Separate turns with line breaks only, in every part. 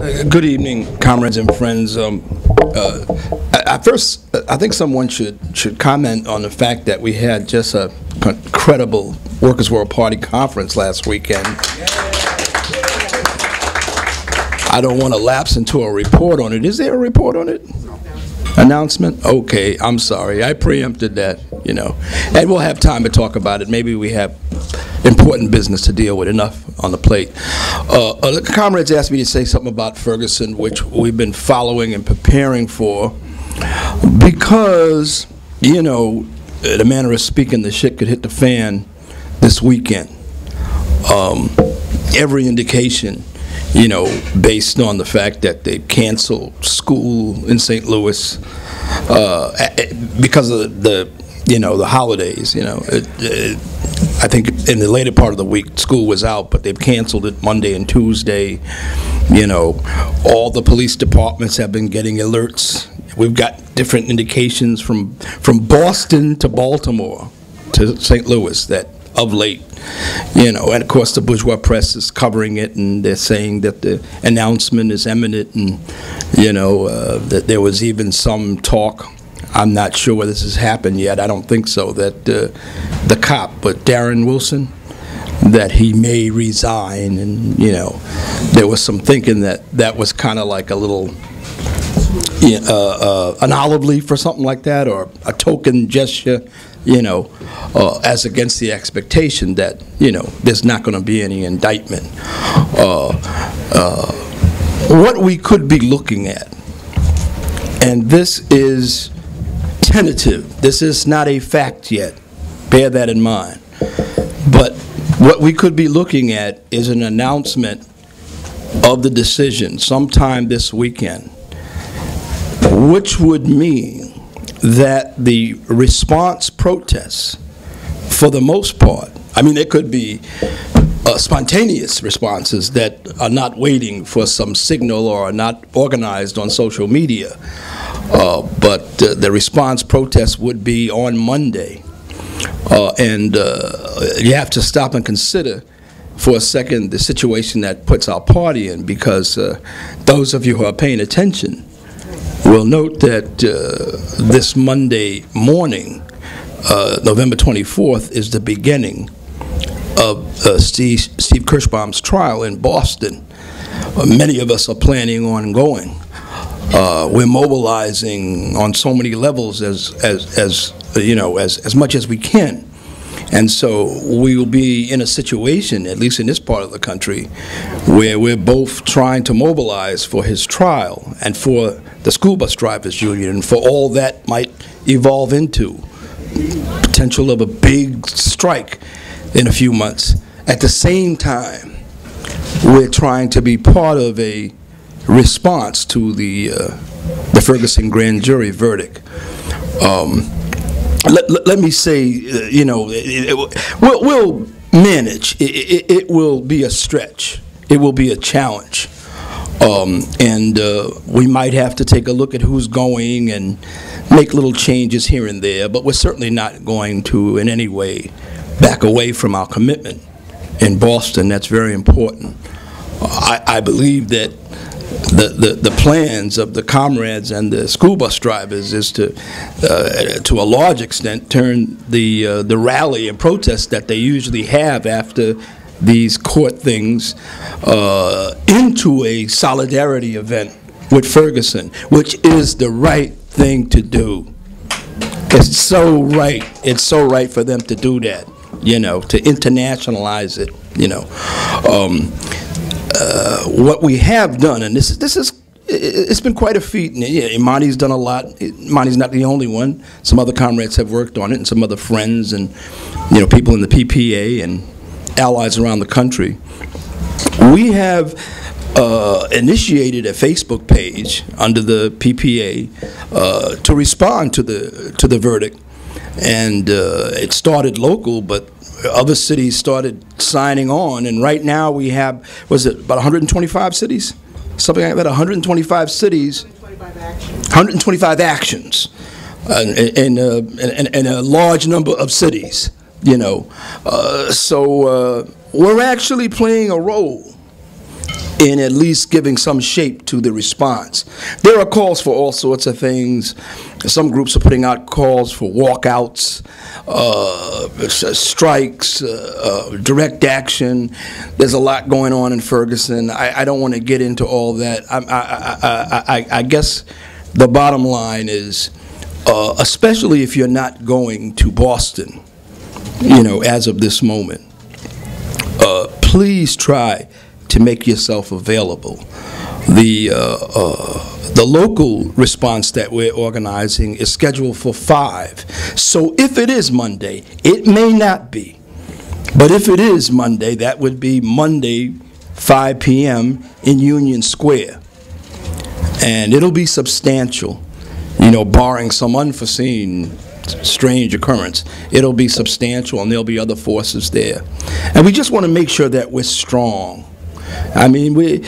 Good evening, comrades and friends. At first, I think someone should comment on the fact that we had just a incredible Workers' World Party conference last weekend. I don't want to lapse into a report on it. Is there a report on it? Announcement? Okay, I'm sorry. I preempted that, you know. And we'll have time to talk about it. Maybe we have important business to deal with, enough on the plate. The comrades asked me to say something about Ferguson, which we've been following and preparing for, because, you know, the manner of speaking, the shit could hit the fan this weekend. Every indication, you know, based on the fact that they canceled school in St. Louis because of the holidays. You know, I think in the later part of the week, school was out, but they've canceled it Monday and Tuesday. You know, all the police departments have been getting alerts. We've got different indications from Boston to Baltimore to St. Louis that of late, you know, and of course the bourgeois press is covering it, and they're saying that the announcement is imminent, and you know that there was even some talk. I'm not sure whether this has happened yet. I don't think so. That the cop, but Darren Wilson, that he may resign, and you know, there was some thinking that that was kind of like a little an olive leaf or something like that, or a token gesture, you know, as against the expectation that, you know, there's not going to be any indictment. What we could be looking at, and this is tentative, this is not a fact yet, bear that in mind, but what we could be looking at is an announcement of the decision sometime this weekend, which would mean that the response protests, for the most part, I mean, there could be spontaneous responses that are not waiting for some signal or are not organized on social media, but the response protests would be on Monday. And you have to stop and consider for a second the situation that puts our party in, because those of you who are paying attention will note that this Monday morning, November 24th, is the beginning of Steve Kirschbaum's trial in Boston. Many of us are planning on going. We're mobilizing on so many levels as you know, as much as we can. And so we will be in a situation, at least in this part of the country, where we're both trying to mobilize for his trial and for the school bus drivers union, and for all that might evolve into potential of a big strike in a few months. At the same time, we're trying to be part of a response to the Ferguson grand jury verdict. Let me say, you know, we'll manage. It will be a stretch. It will be a challenge. And we might have to take a look at who's going and make little changes here and there, but we're certainly not going to in any way back away from our commitment in Boston. That's very important. I believe that the plans of the comrades and the school bus drivers is to a large extent, turn the rally and protest that they usually have after these court things into a solidarity event with Ferguson, which is the right thing to do. It's so right. It's so right for them to do that, you know, to internationalize it, you know. What we have done, and this is it's been quite a feat. And, yeah, Imani's done a lot. Imani's not the only one. Some other comrades have worked on it, and some other friends, and you know, people in the PPA and allies around the country. We have initiated a Facebook page under the PPA to respond to the verdict, and it started local, but other cities started signing on, and right now we have, was it about 125 cities? Something like that, 125 cities, 125 actions in a large number of cities, you know. So we're actually playing a role in at least giving some shape to the response. There are calls for all sorts of things. Some groups are putting out calls for walkouts, strikes, direct action. There's a lot going on in Ferguson. I don't want to get into all that. I guess the bottom line is, especially if you're not going to Boston, as of this moment, please try to make yourself available. The local response that we're organizing is scheduled for 5. So if it is Monday, it may not be. But if it is Monday, that would be Monday, 5 p.m. in Union Square. And it'll be substantial, barring some unforeseen strange occurrence. It'll be substantial, and there'll be other forces there. And we just want to make sure that we're strong. I mean,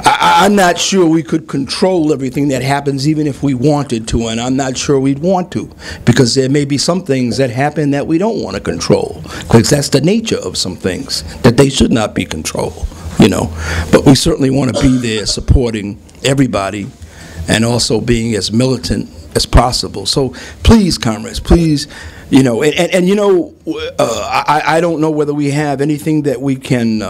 I'm not sure we could control everything that happens even if we wanted to, and I'm not sure we'd want to, because there may be some things that happen that we don't want to control, because that's the nature of some things, that they should not be controlled, But we certainly want to be there supporting everybody and also being as militant as possible. So please, comrades, please, I don't know whether we have anything that we can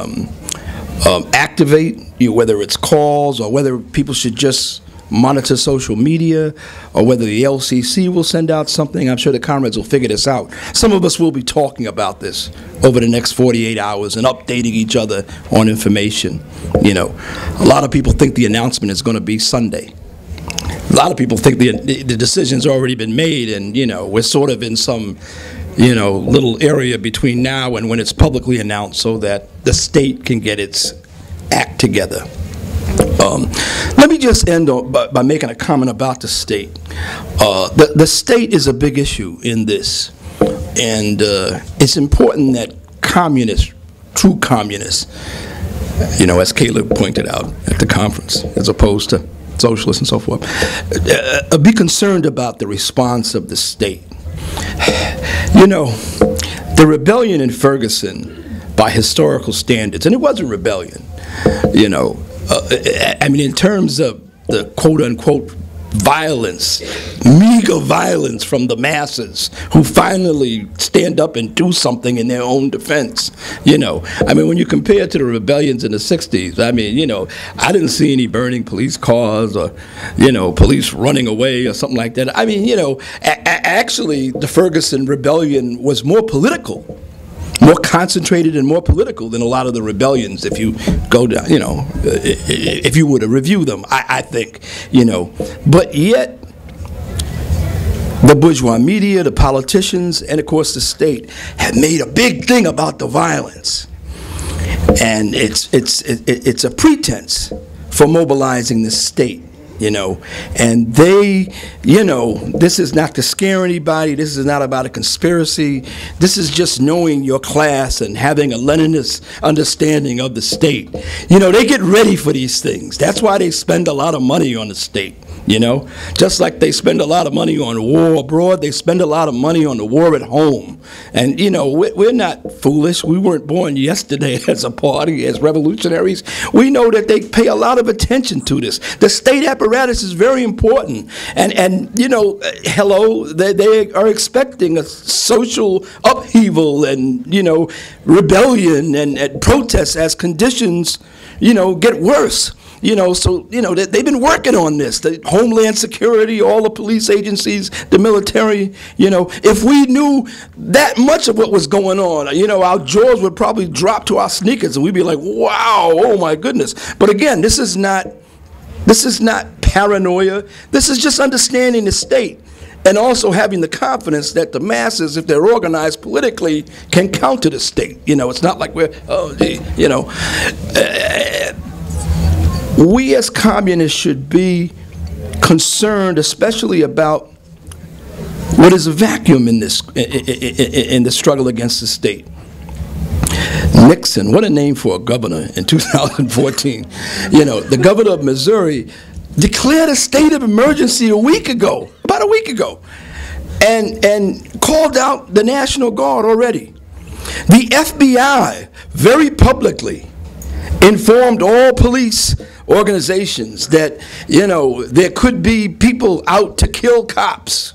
activate, whether it's calls or whether people should just monitor social media or whether the LCC will send out something. I'm sure the comrades will figure this out. Some of us will be talking about this over the next 48 hours and updating each other on information. A lot of people think the announcement is going to be Sunday. A lot of people think the decision's already been made, and we're sort of in some little area between now and when it's publicly announced, so that the state can get its act together. Let me just end by making a comment about the state. The state is a big issue in this, and it's important that communists, true communists, as Caleb pointed out at the conference, as opposed to socialists and so forth, be concerned about the response of the state. The rebellion in Ferguson, by historical standards, and it was a rebellion, in terms of the quote-unquote violence, meager violence from the masses who finally stand up and do something in their own defense. When you compare it to the rebellions in the 60s, I didn't see any burning police cars or, police running away or something like that. Actually, the Ferguson rebellion was more political, more concentrated and more political than a lot of the rebellions, if you go down, if you were to review them, I think, But yet, the bourgeois media, the politicians, and of course the state have made a big thing about the violence. And it's a pretense for mobilizing the state. And they, this is not to scare anybody. This is not about a conspiracy. This is just knowing your class and having a Leninist understanding of the state. They get ready for these things. That's why they spend a lot of money on the state. Just like they spend a lot of money on war abroad, they spend a lot of money on the war at home. And, we're not foolish. We weren't born yesterday as a party, as revolutionaries. We know that they pay a lot of attention to this. The state apparatus is very important. And hello, they are expecting a social upheaval and, rebellion and protests as conditions, get worse. They've been working on this. The Homeland Security, all the police agencies, the military, if we knew that much of what was going on, our jaws would probably drop to our sneakers and we'd be like, wow, oh my goodness. But again, this is not paranoia. This is just understanding the state and also having the confidence that the masses, if they're organized politically, can counter the state. It's not like we're, we as communists should be concerned, especially about what is a vacuum in this in the struggle against the state. Nixon, what a name for a governor in 2014. The governor of Missouri declared a state of emergency about a week ago, and called out the National Guard already. The FBI very publicly informed all police organizations that, you know, there could be people out to kill cops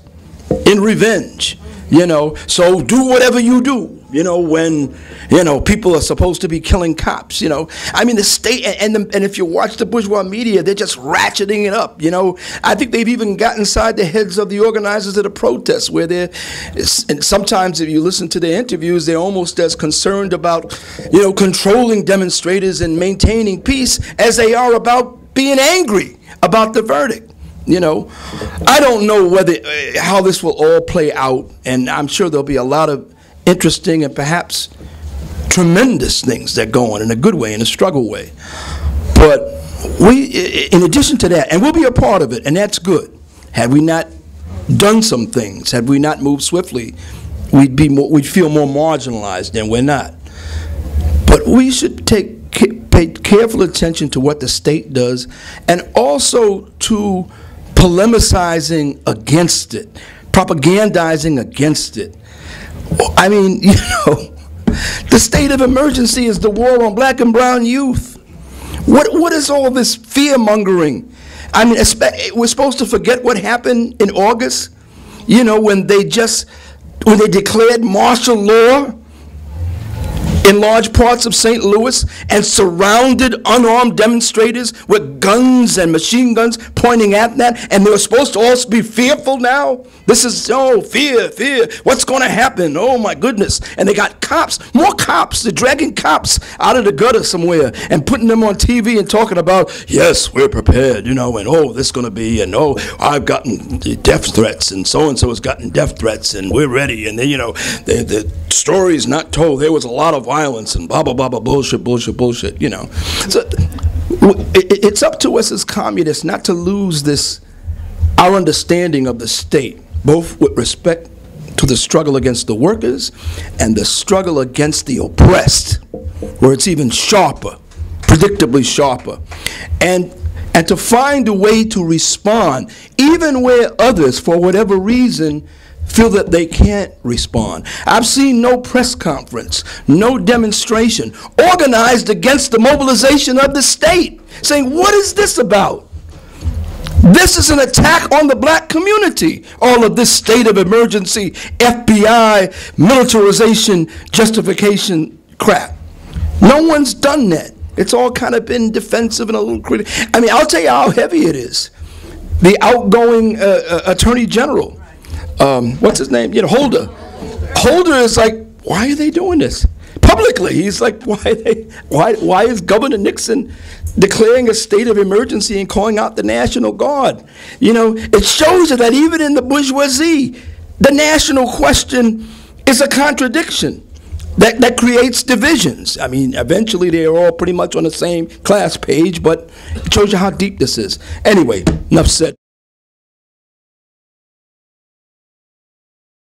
in revenge, you know, so do whatever you do, you know, when, you know, people are supposed to be killing cops, you know. I mean, the state, and if you watch the bourgeois media, they're just ratcheting it up, you know. I think they've even got inside the heads of the organizers of the protests, where they're, and sometimes if you listen to their interviews, they're almost as concerned about, you know, controlling demonstrators and maintaining peace as they are about being angry about the verdict. You know, I don't know whether how this will all play out, and I'm sure there'll be a lot of interesting and perhaps tremendous things that go on in a good way, in a struggle way. But we, in addition to that, and we'll be a part of it, and that's good. Had we not done some things, had we not moved swiftly, we'd feel more marginalized, and we're not. But we should pay careful attention to what the state does, and also to polemicizing against it, propagandizing against it. I mean, you know, the state of emergency is the war on black and brown youth. What is all this fear-mongering? I mean, we're supposed to forget what happened in August, you know, when they declared martial law in large parts of St. Louis and surrounded unarmed demonstrators with guns and machine guns pointing at that, and they were supposed to also be fearful now? This is, oh, fear, fear. What's going to happen? Oh, my goodness. And they got cops, more cops. They're dragging cops out of the gutter somewhere and putting them on TV and talking about, yes, we're prepared, you know, and oh, this is going to be, and oh, I've gotten death threats, and so-and-so has gotten death threats, and we're ready. And then, you know, the story's not told. There was a lot of violence and blah, blah, blah, blah, bullshit, bullshit, bullshit, you know. So it's up to us as communists not to lose our understanding of the state, both with respect to the struggle against the workers and the struggle against the oppressed, where it's even sharper, predictably sharper. And to find a way to respond, even where others, for whatever reason, feel that they can't respond. I've seen no press conference, no demonstration organized against the mobilization of the state, saying, what is this about? This is an attack on the black community, all of this state of emergency, FBI, militarization, justification crap. No one's done that. It's all kind of been defensive and a little critical. I mean, I'll tell you how heavy it is. The outgoing Attorney General, what's his name? You know, Holder. Holder is like, why are they doing this? Publicly, he's like, why is Governor Nixon declaring a state of emergency and calling out the National Guard? You know, it shows you that even in the bourgeoisie, the national question is a contradiction that creates divisions. I mean, eventually they're all pretty much on the same class page, but it shows you how deep this is. Anyway, enough said.